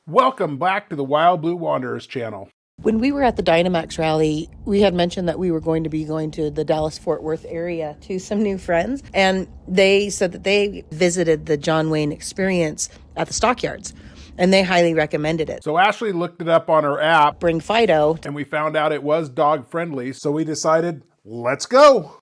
Welcome back to the Wild Blue Wanderers channel. When we were at the Dynamax rally, we had mentioned that we were going to be going to the Dallas-Fort Worth area to some new friends. And they said that they visited the John Wayne Experience at the stockyards. And they highly recommended it. So Ashley looked it up on her app. Bring Fido. And we found out it was dog friendly. So we decided, let's go.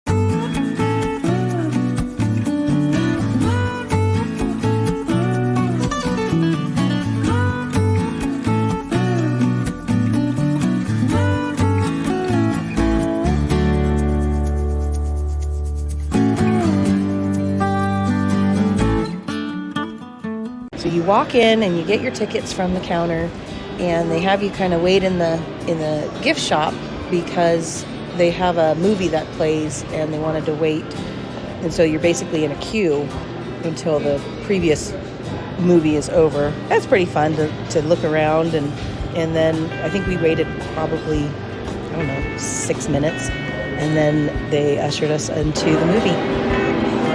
So you walk in and you get your tickets from the counter, and they have you kind of wait in the gift shop because they have a movie that plays and they wanted to wait. And so you're basically in a queue until the previous movie is over. That's pretty fun to look around, and then I think we waited probably, 6 minutes, and then they ushered us into the movie.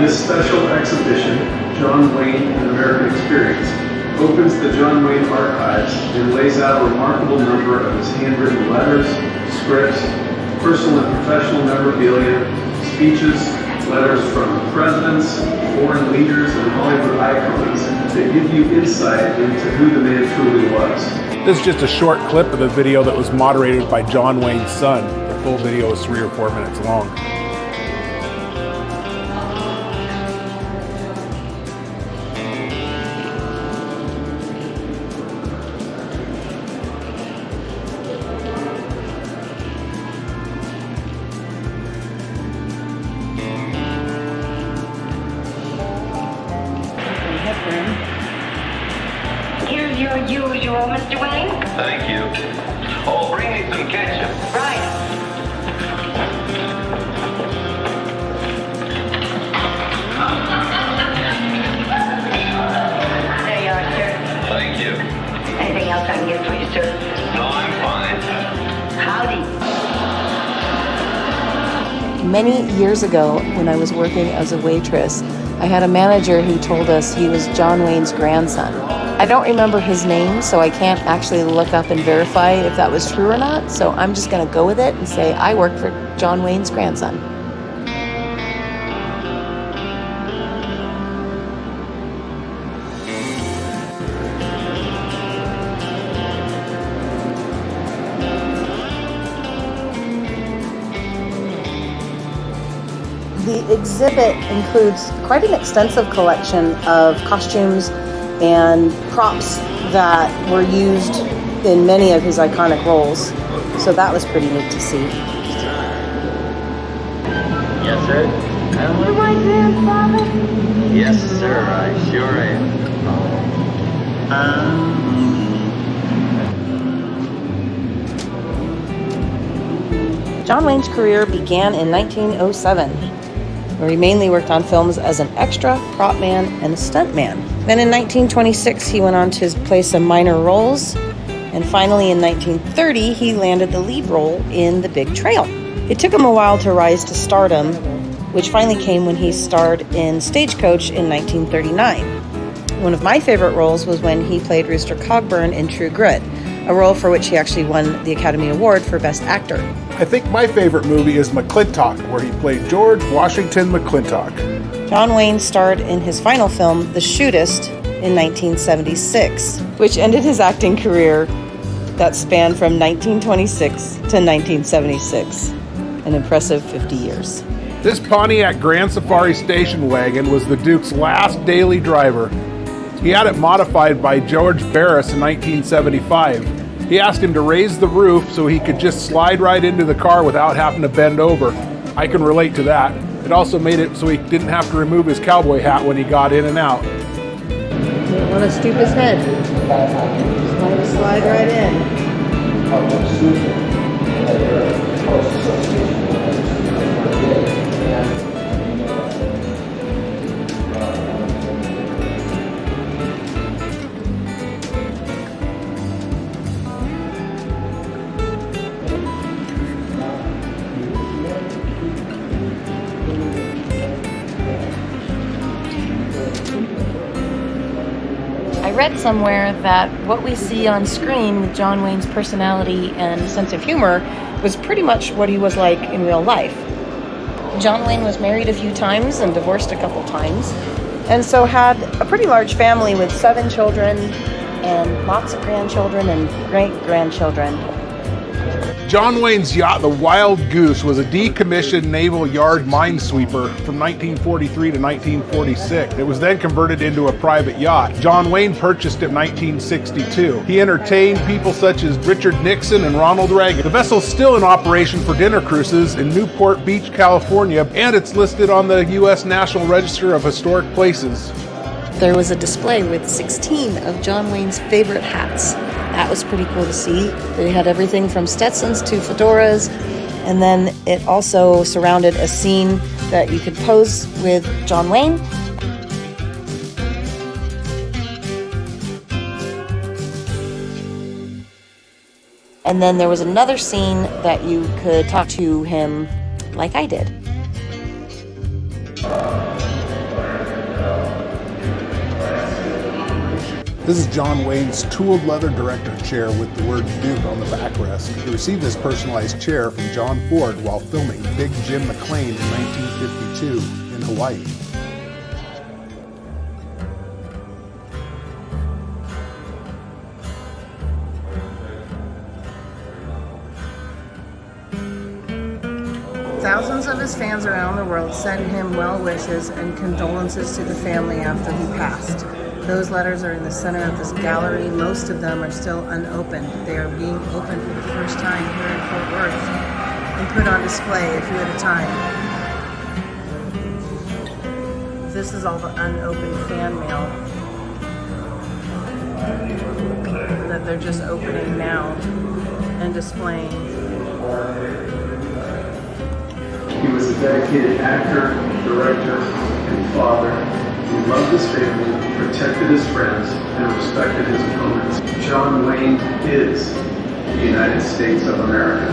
This special exhibition, John Wayne, An American Experience, opens the John Wayne archives and lays out a remarkable number of his handwritten letters, scripts, personal and professional memorabilia, speeches, letters from presidents, foreign leaders, and Hollywood icons that give you insight into who the man truly was. This is just a short clip of the video that was moderated by John Wayne's son. The full video is 3 or 4 minutes long. Here's your usual, Mr. Wayne. Thank you. Oh, bring me some ketchup. Right. There you are, sir. Thank you. Anything else I can get for you, sir? No, I'm fine. Howdy. Many years ago, when I was working as a waitress, I had a manager who told us he was John Wayne's grandson. I don't remember his name, so I can't actually look up and verify if that was true or not, so I'm just going to go with it and say I work for John Wayne's grandson. The exhibit includes quite an extensive collection of costumes and props that were used in many of his iconic roles. So that was pretty neat to see. Yes, sir. You my grandfather? Yes, sir. I sure am. John Wayne's career began in 1907, where he mainly worked on films as an extra, prop man, and a stunt man. Then in 1926, he went on to play some minor roles, and finally in 1930, he landed the lead role in The Big Trail. It took him a while to rise to stardom, which finally came when he starred in Stagecoach in 1939. One of my favorite roles was when he played Rooster Cogburn in True Grit, a role for which he actually won the Academy Award for Best Actor. I think my favorite movie is McClintock, where he played George Washington McClintock. John Wayne starred in his final film, The Shootist, in 1976, which ended his acting career that spanned from 1926 to 1976, an impressive 50 years. This Pontiac Grand Safari station wagon was the Duke's last daily driver. He had it modified by George Barris in 1975. He asked him to raise the roof so he could just slide right into the car without having to bend over. I can relate to that. It also made it so he didn't have to remove his cowboy hat when he got in and out. Didn't want to stoop his head. Just wanted to slide right in. read somewhere that what we see on screen with John Wayne's personality and sense of humor was pretty much what he was like in real life. John Wayne was married a few times and divorced a couple times, and so had a pretty large family with 7 children and lots of grandchildren and great-grandchildren. John Wayne's yacht, the Wild Goose, was a decommissioned naval yard minesweeper from 1943 to 1946. It was then converted into a private yacht. John Wayne purchased it in 1962. He entertained people such as Richard Nixon and Ronald Reagan. The vessel's still in operation for dinner cruises in Newport Beach, California, and it's listed on the U.S. National Register of Historic Places. There was a display with 16 of John Wayne's favorite hats. That was pretty cool to see. They had everything from Stetsons to fedoras, and then it also surrounded a scene that you could pose with John Wayne. And then there was another scene that you could talk to him like I did. This is John Wayne's tooled leather director chair with the word Duke on the backrest. He received this personalized chair from John Ford while filming Big Jim McLean in 1952 in Hawaii. Thousands of his fans around the world sent him well wishes and condolences to the family after he passed. Those letters are in the center of this gallery. Most of them are still unopened. They are being opened for the first time here in Fort Worth and put on display a few at a time. This is all the unopened fan mail that they're just opening now and displaying. He was a dedicated actor, director, and father. He loved his family, protected his friends, and respected his opponents. John Wayne is the United States of America.